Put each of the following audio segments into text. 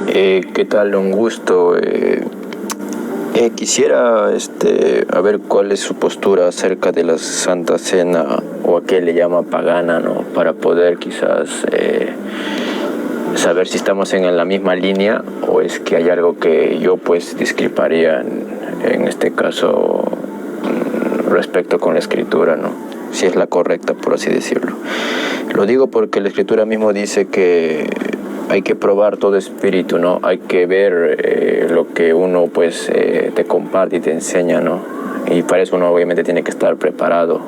¿Qué tal? Un gusto. Quisiera a ver cuál es su postura acerca de la Santa Cena o a qué le llama pagana, ¿no? Para poder quizás saber si estamos en la misma línea o es que hay algo que yo pues discreparía en este caso respecto con la escritura, ¿no? Si es la correcta, por así decirlo. Lo digo porque la escritura mismo dice que hay que probar todo espíritu, ¿no? Hay que ver lo que uno pues te comparte y te enseña, ¿no? Y para eso uno obviamente tiene que estar preparado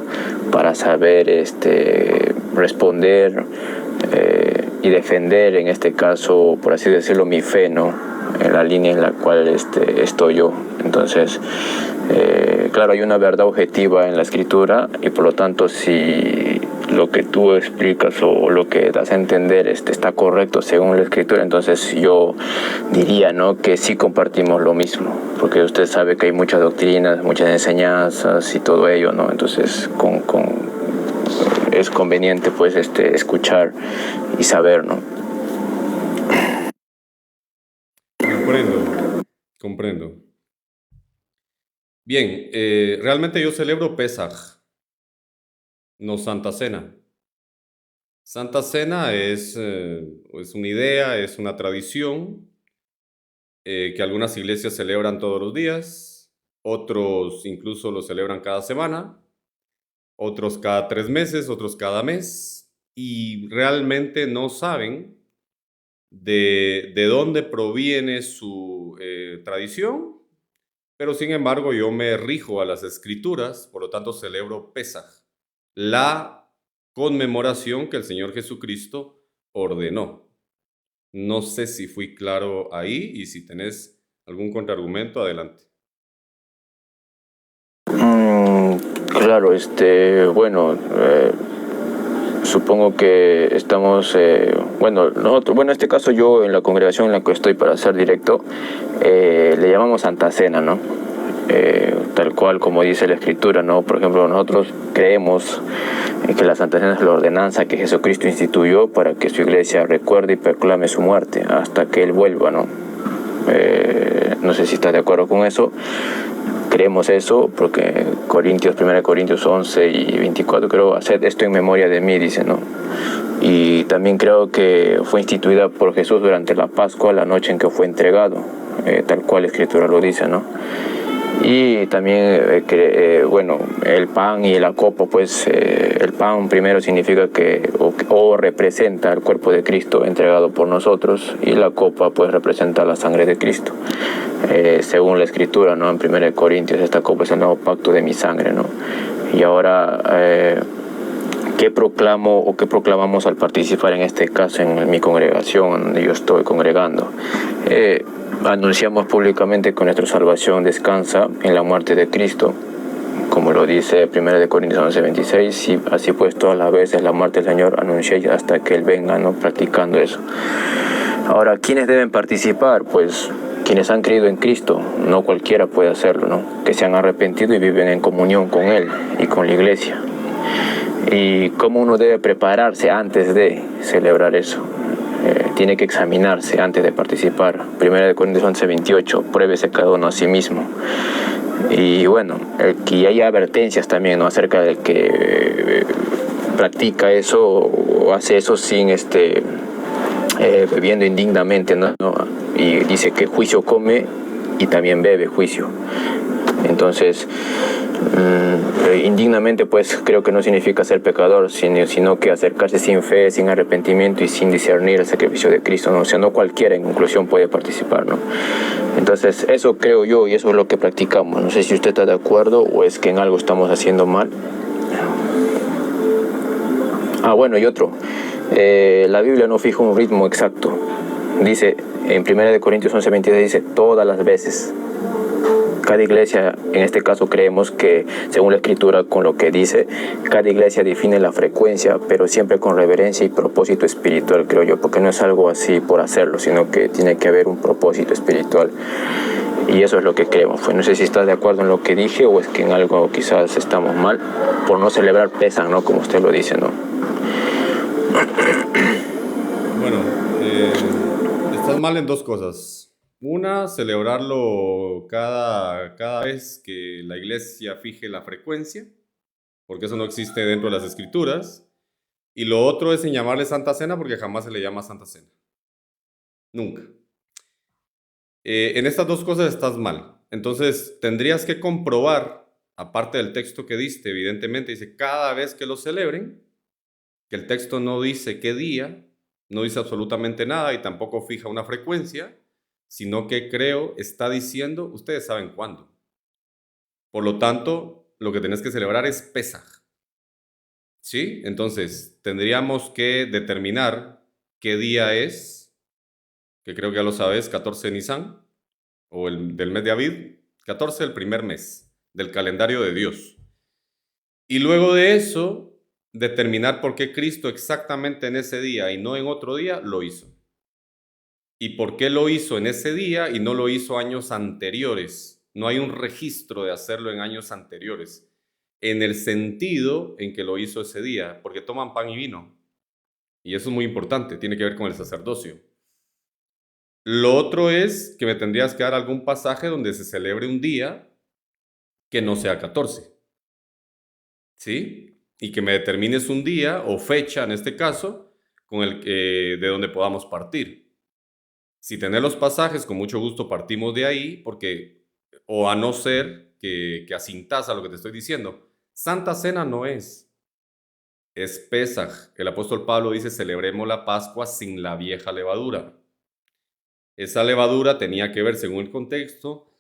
para saber responder y defender, en este caso, por así decirlo, mi fe, ¿no? En la línea en la cual estoy yo. Entonces, claro, hay una verdad objetiva en la escritura y por lo tanto si lo que tú explicas o lo que das a entender está correcto según la escritura, entonces yo diría, ¿no?, que sí compartimos lo mismo, porque usted sabe que hay muchas doctrinas, muchas enseñanzas y todo ello, ¿no? Entonces es conveniente pues escuchar y saber, ¿no? Comprendo. Bien, realmente yo celebro Pesaj, no Santa Cena. Santa Cena es una idea, es una tradición que algunas iglesias celebran todos los días, otros incluso lo celebran cada semana, otros cada 3 meses, otros cada mes, y realmente no saben de dónde proviene su tradición, pero sin embargo yo me rijo a las escrituras, por lo tanto celebro Pesaj, la conmemoración que el Señor Jesucristo ordenó. No sé si fui claro ahí y si tenés algún contraargumento, adelante. Mm, claro, bueno, supongo que estamos, bueno, en este caso yo en la congregación en la que estoy, para ser directo, le llamamos Santa Cena, ¿no? Tal cual como dice la escritura, ¿no? Por ejemplo, nosotros creemos que la Santa Cena es la ordenanza que Jesucristo instituyó para que su iglesia recuerde y proclame su muerte hasta que Él vuelva, ¿no? No sé si estás de acuerdo con eso. Creemos eso porque 1 Corintios 11 y 24, creo, haced esto en memoria de mí, dice, ¿no? Y también creo que fue instituida por Jesús durante la Pascua, la noche en que fue entregado, tal cual la escritura lo dice, ¿no? Y también, bueno, el pan y la copa, pues el pan primero significa que o representa el cuerpo de Cristo entregado por nosotros, y la copa pues representa la sangre de Cristo. Según la escritura, ¿no? En 1 Corintios, esta copa es el nuevo pacto de mi sangre, ¿no? Y ahora, ¿qué proclamo o qué proclamamos al participar en este caso en mi congregación, donde yo estoy congregando? Anunciamos públicamente que nuestra salvación descansa en la muerte de Cristo, como lo dice 1 Corintios 11:26, y así pues todas las veces la muerte del Señor anunciéis hasta que Él venga, ¿no? Practicando eso. Ahora, ¿quiénes deben participar? Pues quienes han creído en Cristo, no cualquiera puede hacerlo, ¿no? Que se han arrepentido y viven en comunión con Él y con la iglesia. ¿Y cómo uno debe prepararse antes de celebrar eso? Tiene que examinarse antes de participar. 1 Corintios 11:28, pruébese cada uno a sí mismo. Y bueno, que hay advertencias también, ¿no?, acerca del que practica eso o hace eso sin bebiendo indignamente, ¿no? Y dice que juicio come y también bebe juicio. Entonces, indignamente pues creo que no significa ser pecador, sino que acercarse sin fe, sin arrepentimiento y sin discernir el sacrificio de Cristo, ¿no? O sea, no cualquiera en conclusión puede participar, ¿no? Entonces eso creo yo y eso es lo que practicamos. No sé si usted está de acuerdo o es que en algo estamos haciendo mal. Bueno, y otro, la Biblia no fija un ritmo exacto. Dice en 1 Corintios 11:26, dice todas las veces. Cada iglesia, en este caso creemos que, según la escritura, con lo que dice, cada iglesia define la frecuencia, pero siempre con reverencia y propósito espiritual, creo yo, porque no es algo así por hacerlo, sino que tiene que haber un propósito espiritual. Y eso es lo que creemos. Pues no sé si estás de acuerdo en lo que dije o es que en algo quizás estamos mal por no celebrar Pesaj, ¿no? Como usted lo dice, ¿no? Bueno, estás Estás mal en dos cosas. Una, celebrarlo cada vez que la iglesia fije la frecuencia, porque eso no existe dentro de las escrituras. Y lo otro es en llamarle Santa Cena, porque jamás se le llama Santa Cena. Nunca. En estas dos cosas estás mal. Entonces, tendrías que comprobar, aparte del texto que diste, evidentemente, dice cada vez que lo celebren, que el texto no dice qué día, no dice absolutamente nada y tampoco fija una frecuencia, sino que creo está diciendo, ustedes saben cuándo. Por lo tanto, lo que tenés que celebrar es Pesaj. ¿Sí? Entonces, tendríamos que determinar qué día es, que creo que ya lo sabes, 14 de Nisan, o el del mes de Aviv, 14 del primer mes del calendario de Dios. Y luego de eso, determinar por qué Cristo exactamente en ese día y no en otro día lo hizo. ¿Y por qué lo hizo en ese día y no lo hizo años anteriores? No hay un registro de hacerlo en años anteriores, en el sentido en que lo hizo ese día, porque toman pan y vino. Y eso es muy importante, tiene que ver con el sacerdocio. Lo otro es que me tendrías que dar algún pasaje donde se celebre un día que no sea 14. ¿Sí? Y que me determines un día o fecha, en este caso, con el de donde podamos partir. Si tenés los pasajes, con mucho gusto partimos de ahí, porque, o a no ser que asintás a lo que te estoy diciendo, Santa Cena no es Pesaj. El apóstol Pablo dice, celebremos la Pascua sin la vieja levadura. Esa levadura tenía que ver, según el contexto,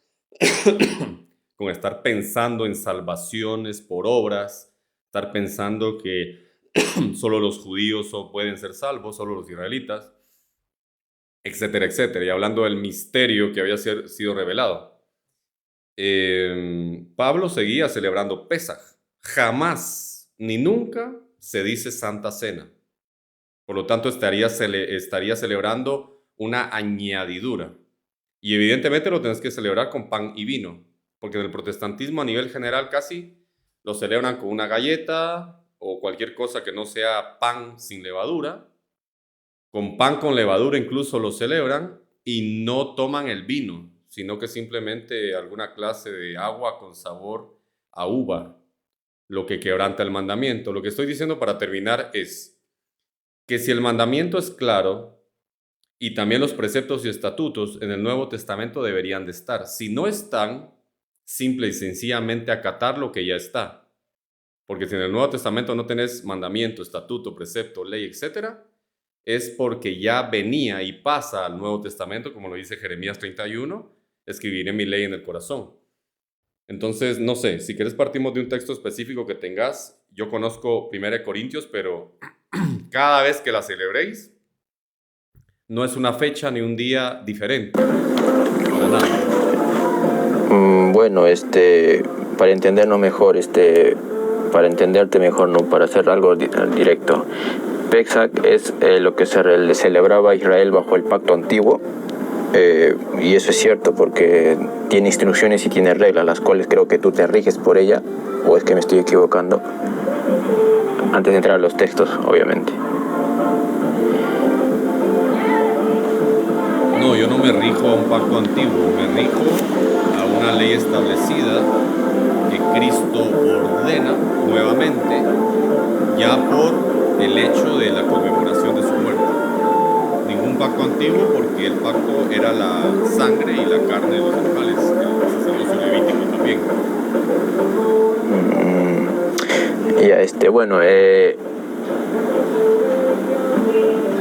con estar pensando en salvaciones por obras, estar pensando que solo los judíos pueden ser salvos, solo los israelitas, etcétera, etcétera, y hablando del misterio que había sido revelado. Pablo seguía celebrando Pesaj. Jamás, ni nunca, se dice Santa Cena. Por lo tanto, estaría celebrando una añadidura. Y evidentemente lo tenés que celebrar con pan y vino, porque en el protestantismo a nivel general casi lo celebran con una galleta o cualquier cosa que no sea pan sin levadura. Con pan con levadura incluso lo celebran y no toman el vino, sino que simplemente alguna clase de agua con sabor a uva, lo que quebranta el mandamiento. Lo que estoy diciendo para terminar es que si el mandamiento es claro y también los preceptos y estatutos en el Nuevo Testamento deberían de estar. Si no están, simple y sencillamente acatar lo que ya está. Porque si en el Nuevo Testamento no tenés mandamiento, estatuto, precepto, ley, etcétera, es porque ya venía y pasa al Nuevo Testamento, como lo dice Jeremías 31, escribiré mi ley en el corazón. Entonces, no sé, si quieres partimos de un texto específico que tengas. Yo conozco 1 Corintios, pero cada vez que la celebréis, no es una fecha ni un día diferente. Para nada. Bueno, para entendernos mejor, para entenderte mejor, ¿no? Para hacer algo directo. Pesaj es lo que se celebraba Israel bajo el pacto antiguo, y eso es cierto porque tiene instrucciones y tiene reglas, las cuales creo que tú te riges por ella, o es que me estoy equivocando, antes de entrar a los textos, obviamente. No, yo no me rijo a un pacto antiguo, me rijo a una ley establecida que Cristo ordena nuevamente ya por el hecho de la conmemoración de su muerte. Ningún pacto antiguo, porque el pacto era la sangre y la carne de los animales, el sacerdocio levítico también. Bueno,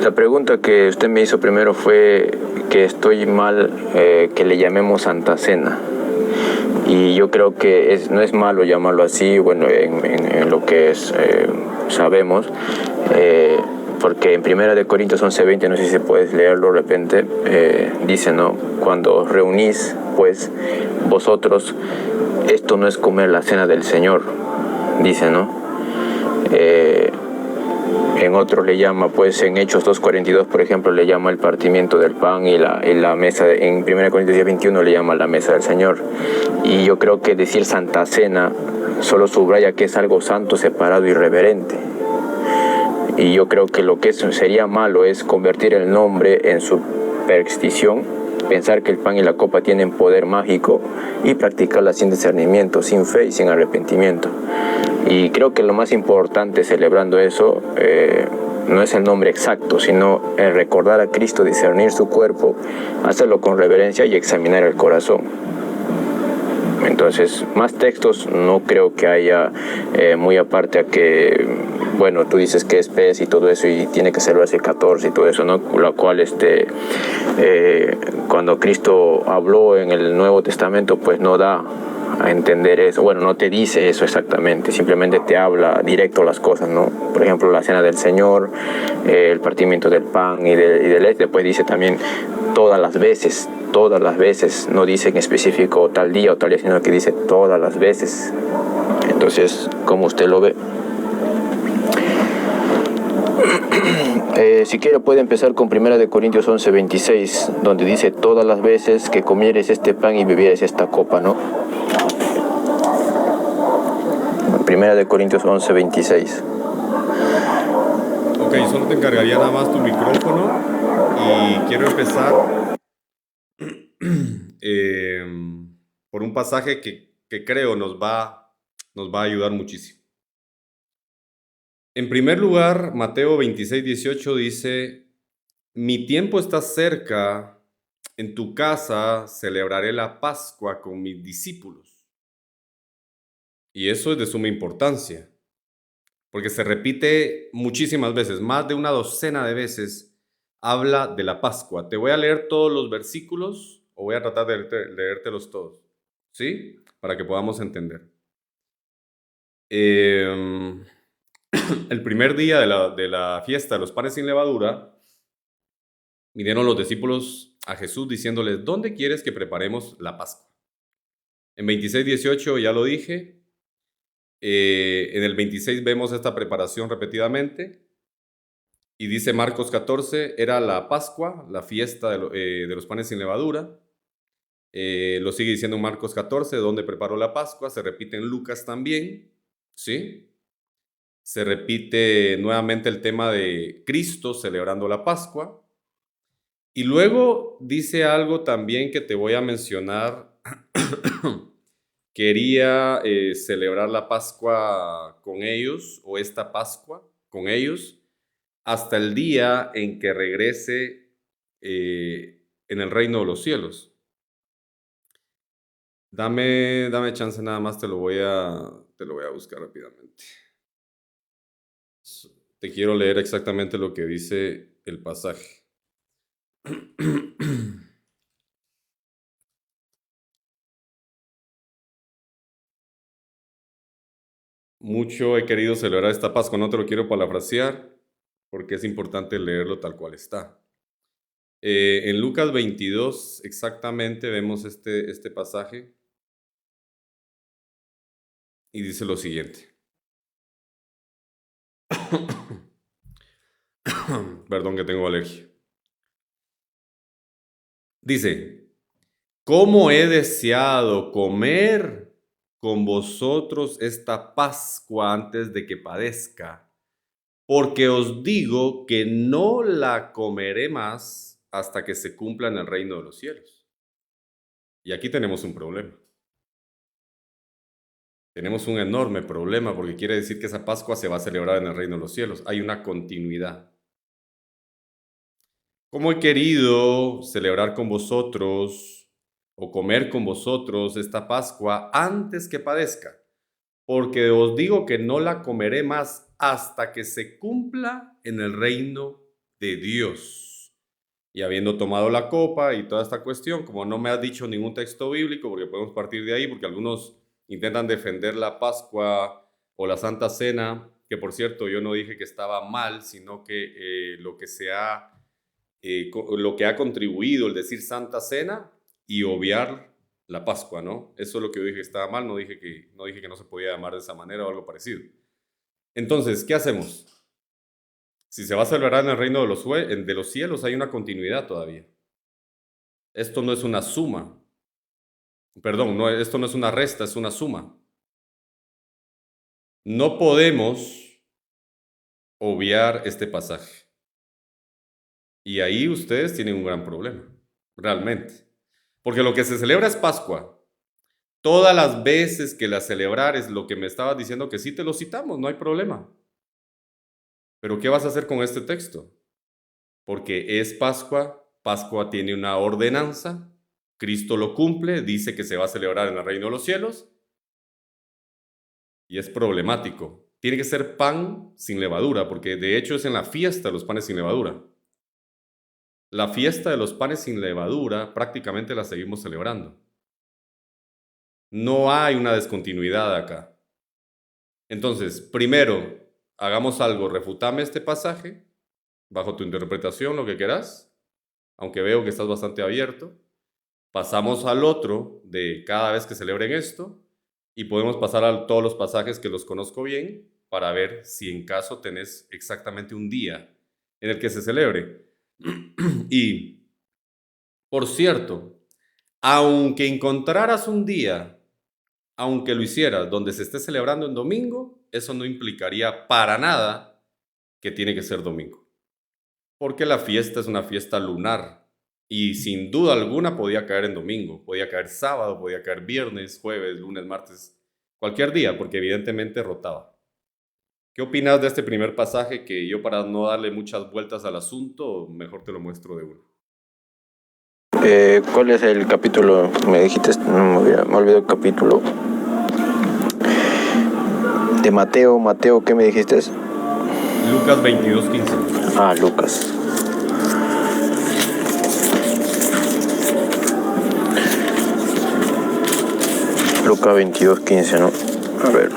la pregunta que usted me hizo primero fue que estoy mal que le llamemos Santa Cena. Y yo creo que no es malo llamarlo así, bueno, en lo que sabemos, porque en 1 Corintios 11:20, no sé si puedes leerlo de repente, dice, ¿no? Cuando os reunís, pues, vosotros, esto no es comer la cena del Señor, dice, ¿no? En otros le llama, pues en Hechos 2:42, por ejemplo, le llama el partimiento del pan y la mesa, en 1 Corintios 10:21 le llama la mesa del Señor. Y yo creo que decir Santa Cena solo subraya que es algo santo, separado y reverente. Y yo creo que lo que sería malo es convertir el nombre en su superstición pensar que el pan y la copa tienen poder mágico y practicarla sin discernimiento, sin fe y sin arrepentimiento. Y creo que lo más importante celebrando eso no es el nombre exacto, sino el recordar a Cristo, discernir su cuerpo, hacerlo con reverencia y examinar el corazón. Entonces, más textos no creo que haya, muy aparte a que, bueno, tú dices que es pez y todo eso y tiene que celebrarse el 14 y todo eso, ¿no? Lo cual, cuando Cristo habló en el Nuevo Testamento, pues no da a entender eso. Bueno, no te dice eso exactamente, simplemente te habla directo las cosas, ¿no? Por ejemplo, la cena del Señor, el partimiento del pan y del después dice también todas las veces, no dice en específico tal día o tal día, sino que dice todas las veces. Entonces, ¿cómo usted lo ve? Si quiere puede empezar con 1 Corintios 11:26, donde dice todas las veces que comieres este pan y bebieres esta copa, ¿no? 1 Corintios 11:26. Ok, solo te encargaría nada más tu micrófono y quiero empezar por un pasaje que creo nos va a ayudar muchísimo. En primer lugar, Mateo 26:18 dice, mi tiempo está cerca, en tu casa celebraré la Pascua con mis discípulos. Y eso es de suma importancia, porque se repite muchísimas veces, más de una docena de veces habla de la Pascua. Te voy a leer todos los versículos o voy a tratar de leértelos todos, ¿sí? Para que podamos entender. El primer día de la fiesta de los panes sin levadura, vinieron los discípulos a Jesús diciéndoles, ¿dónde quieres que preparemos la Pascua? En 26:18 ya lo dije. En el 26 vemos esta preparación repetidamente. Y dice Marcos 14, era la Pascua, la fiesta de los panes sin levadura. Lo sigue diciendo en Marcos 14, donde preparó la Pascua. Se repite en Lucas también, ¿sí? Se repite nuevamente el tema de Cristo celebrando la Pascua. Y luego dice algo también que te voy a mencionar. Quería celebrar la Pascua con ellos, o esta Pascua con ellos, hasta el día en que regrese en el reino de los cielos. Dame chance nada más, te lo voy a buscar rápidamente. Te quiero leer exactamente lo que dice el pasaje. Mucho he querido celebrar esta Pascua, no te lo quiero parafrasear porque es importante leerlo tal cual está. En Lucas 22 exactamente vemos este pasaje y dice lo siguiente. Perdón que tengo alergia. Dice, ¿cómo he deseado comer con vosotros esta Pascua antes de que padezca? Porque os digo que no la comeré más hasta que se cumpla en el reino de los cielos. Y aquí tenemos un problema. Tenemos un enorme problema porque quiere decir que esa Pascua se va a celebrar en el reino de los cielos. Hay una continuidad. ¿Cómo he querido celebrar con vosotros o comer con vosotros esta Pascua antes que padezca? Porque os digo que no la comeré más hasta que se cumpla en el reino de Dios. Y habiendo tomado la copa y toda esta cuestión, como no me has dicho ningún texto bíblico, porque podemos partir de ahí, porque algunos intentan defender la Pascua o la Santa Cena, que por cierto yo no dije que estaba mal, sino que lo que ha contribuido el decir Santa Cena y obviar la Pascua, ¿no? Eso es lo que yo dije que estaba mal, no dije que no se podía llamar de esa manera o algo parecido. Entonces, ¿qué hacemos? Si se va a celebrar en el reino de los cielos, hay una continuidad todavía. Esto no es una suma. Perdón, esto no es una resta, es una suma. No podemos obviar este pasaje. Y ahí ustedes tienen un gran problema, realmente. Porque lo que se celebra es Pascua. Todas las veces que la celebrar es lo que me estabas diciendo que sí te lo citamos, no hay problema. Pero ¿qué vas a hacer con este texto? Porque es Pascua, Pascua tiene una ordenanza, Cristo lo cumple, dice que se va a celebrar en el reino de los cielos y es problemático. Tiene que ser pan sin levadura, porque de hecho es en la fiesta de los panes sin levadura. La fiesta de los panes sin levadura prácticamente la seguimos celebrando. No hay una descontinuidad acá. Entonces, primero, hagamos algo, refutame este pasaje, bajo tu interpretación, lo que quieras, aunque veo que estás bastante abierto. Pasamos al otro de cada vez que celebren esto y podemos pasar a todos los pasajes que los conozco bien para ver si en caso tenés exactamente un día en el que se celebre. Y, por cierto, aunque encontraras un día, aunque lo hicieras donde se esté celebrando en domingo, eso no implicaría para nada que tiene que ser domingo. Porque la fiesta es una fiesta lunar y sin duda alguna podía caer en domingo, podía caer sábado, podía caer viernes, jueves, lunes, martes, cualquier día, porque evidentemente rotaba. ¿Qué opinas de este primer pasaje que yo, para no darle muchas vueltas al asunto, mejor te lo muestro de uno? ¿Cuál es el capítulo? Me dijiste, no me olvidé el capítulo. De Mateo, ¿qué me dijiste? Lucas 22:15. Ah, Lucas. Lucas 22:15, ¿no? A ver.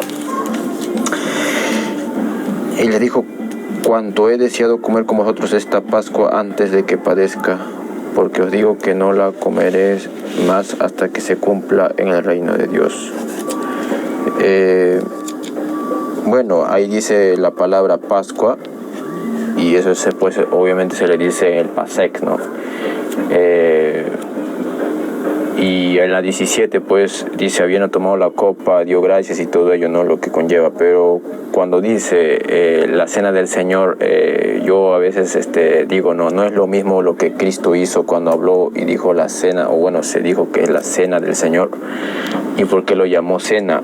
Y le dijo: cuanto he deseado comer con vosotros esta Pascua antes de que padezca, porque os digo que no la comeréis más hasta que se cumpla en el reino de Dios. Bueno, ahí dice la palabra Pascua, y eso pues, obviamente se le dice el Pasec, ¿no? Y en la 17 pues dice, habiendo tomado la copa, dio gracias y todo ello, ¿no? Lo que conlleva. Pero cuando dice la cena del Señor, yo a veces digo, no es lo mismo lo que Cristo hizo cuando habló y dijo la cena, o bueno, se dijo que es la cena del Señor. ¿Y por qué lo llamó cena?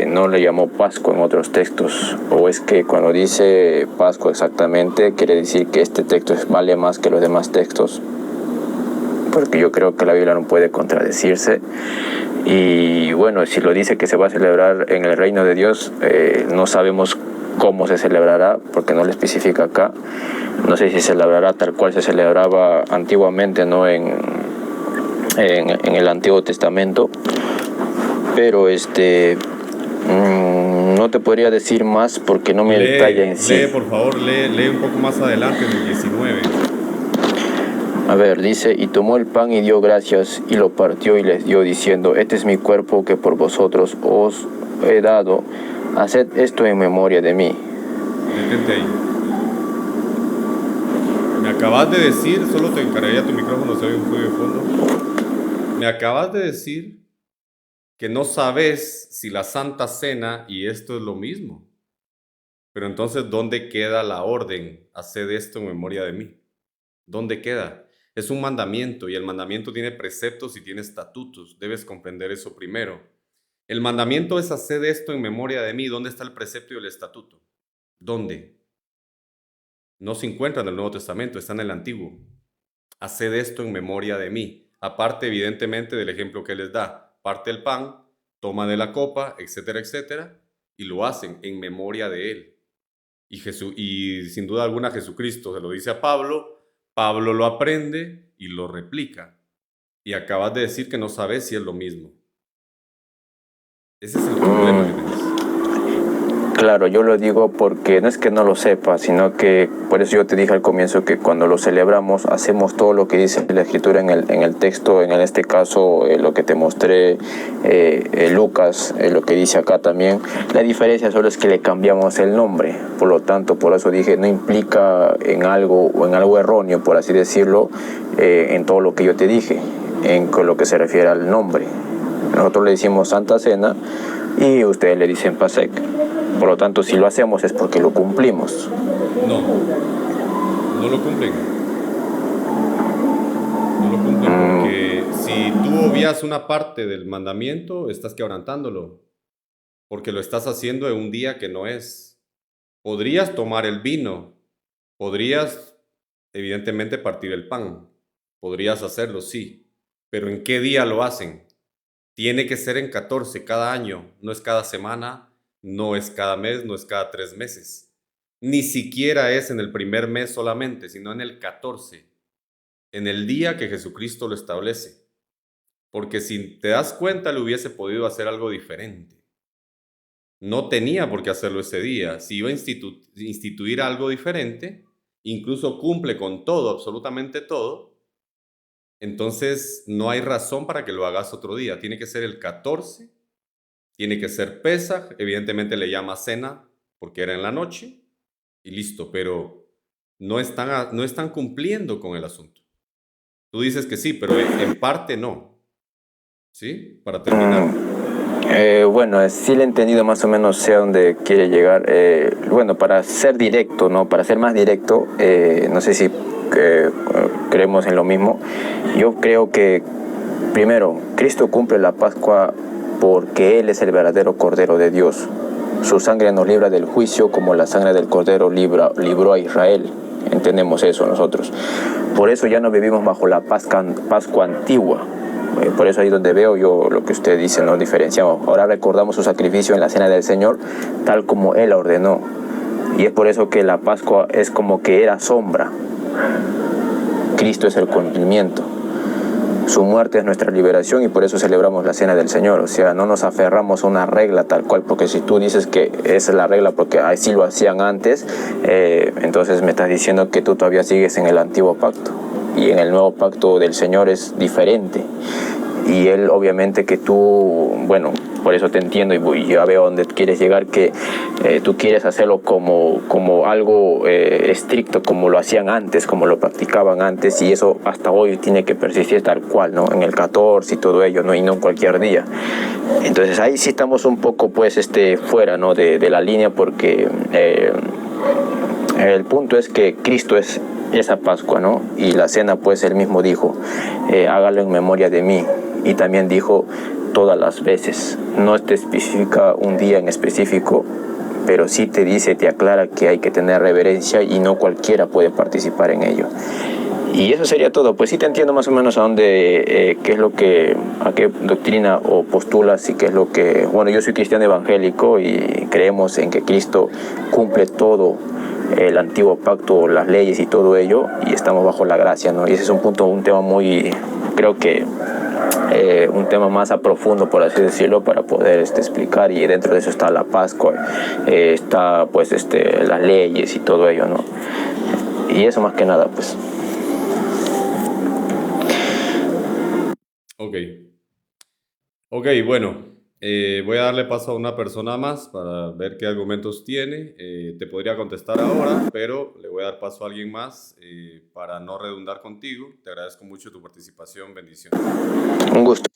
No le llamó Pascua en otros textos. O es que cuando dice Pascua exactamente, quiere decir que este texto vale más que los demás textos. Porque yo creo que la Biblia no puede contradecirse. Y bueno, si lo dice que se va a celebrar en el reino de Dios, no sabemos cómo se celebrará, porque no lo especifica acá. No sé si se celebrará tal cual se celebraba antiguamente, ¿no? en el Antiguo Testamento. Pero no te podría decir más porque no me detalla en sí. Por favor, lee un poco más adelante en el 19. A ver, dice, y tomó el pan y dio gracias, y lo partió y les dio, diciendo, este es mi cuerpo que por vosotros os he dado, haced esto en memoria de mí. Detente ahí. Me acabas de decir, solo te encargaría tu micrófono, se oye un ruido de fondo. Me acabas de decir que no sabes si la Santa Cena y esto es lo mismo. Pero entonces, ¿dónde queda la orden? Haced esto en memoria de mí. ¿Dónde queda? Es un mandamiento y el mandamiento tiene preceptos y tiene estatutos. Debes comprender eso primero. El mandamiento es hacer esto en memoria de mí. ¿Dónde está el precepto y el estatuto? ¿Dónde? No se encuentra en el Nuevo Testamento, está en el Antiguo. Haced esto en memoria de mí. Aparte, evidentemente, del ejemplo que les da. Parte el pan, toma de la copa, etcétera, etcétera, y lo hacen en memoria de él. Y sin duda alguna Jesucristo se lo dice a Pablo. Pablo lo aprende y lo replica. Y acabas de decir que no sabes si es lo mismo. Ese es el problema que tienes. Claro, yo lo digo porque no es que no lo sepa, sino que por eso yo te dije al comienzo que cuando lo celebramos hacemos todo lo que dice la Escritura en el texto, en este caso lo que te mostré, Lucas, lo que dice acá también. La diferencia solo es que le cambiamos el nombre, por lo tanto, por eso dije, no implica en algo erróneo, por así decirlo, en todo lo que yo te dije, en lo que se refiere al nombre. Nosotros le decimos Santa Cena y ustedes le dicen Pasec. Por lo tanto, si lo hacemos es porque lo cumplimos. No lo cumplen. si tú obvias una parte del mandamiento, estás quebrantándolo, porque lo estás haciendo en un día que no es. Podrías tomar el vino, podrías evidentemente partir el pan, podrías hacerlo, sí, pero ¿en qué día lo hacen? Tiene que ser en 14 cada año, no es cada semana, no es cada mes, no es cada 3 meses. Ni siquiera es en el primer mes solamente, sino en el 14, en el día que Jesucristo lo establece. Porque si te das cuenta, le hubiese podido hacer algo diferente. No tenía por qué hacerlo ese día. Si iba a instituir algo diferente, incluso cumple con todo, absolutamente todo, entonces no hay razón para que lo hagas otro día. Tiene que ser el 14, tiene que ser Pesaj, evidentemente le llama cena porque era en la noche y listo, pero no están cumpliendo con el asunto. Tú dices que sí, pero en parte no. ¿Sí? Para terminar. Bueno, sí le he entendido más o menos, sé a dónde quiere llegar. Bueno, para ser directo, ¿no? Para ser más directo, no sé si creemos en lo mismo. Yo creo que, primero, Cristo cumple la Pascua porque Él es el verdadero Cordero de Dios. Su sangre nos libra del juicio como la sangre del Cordero libró a Israel. Entendemos eso nosotros. Por eso ya no vivimos bajo la Pascua antigua. Por eso ahí donde veo yo lo que usted dice, nos diferenciamos. Ahora recordamos su sacrificio en la cena del Señor, tal como Él ordenó. Y es por eso que la Pascua es como que era sombra. Cristo es el cumplimiento. Su muerte es nuestra liberación y por eso celebramos la cena del Señor. O sea, no nos aferramos a una regla tal cual, porque si tú dices que esa es la regla porque así lo hacían antes, entonces me estás diciendo que tú todavía sigues en el antiguo pacto. Y en el nuevo pacto del Señor es diferente. Y Él obviamente que tú, bueno, por eso te entiendo y ya veo dónde quieres llegar, que tú quieres hacerlo como algo estricto, como lo hacían antes, como lo practicaban antes, y eso hasta hoy tiene que persistir tal cual, ¿no? En el 14 y todo ello, ¿no? Y no cualquier día. Entonces ahí sí estamos un poco pues fuera, ¿no? de la línea, porque el punto es que Cristo es esa Pascua, ¿no? Y la cena, pues Él mismo dijo, hágalo en memoria de mí. Y también dijo todas las veces. No te especifica un día en específico, pero sí te dice, te aclara que hay que tener reverencia y no cualquiera puede participar en ello. Y eso sería todo. Pues sí te entiendo más o menos a dónde, qué es lo que, a qué doctrina o postulas y qué es lo que... Bueno, yo soy cristiano evangélico y creemos en que Cristo cumple todo el antiguo pacto, las leyes y todo ello, y estamos bajo la gracia, ¿no? Y ese es un tema muy, creo que un tema más a profundo, por así decirlo, para poder explicar, y dentro de eso está la Pascua, está pues las leyes y todo ello, ¿no? Y eso más que nada, pues. Ok, bueno, voy a darle paso a una persona más para ver qué argumentos tiene. Te podría contestar ahora, pero le voy a dar paso a alguien más para no redundar contigo. Te agradezco mucho tu participación. Bendiciones. Un gusto.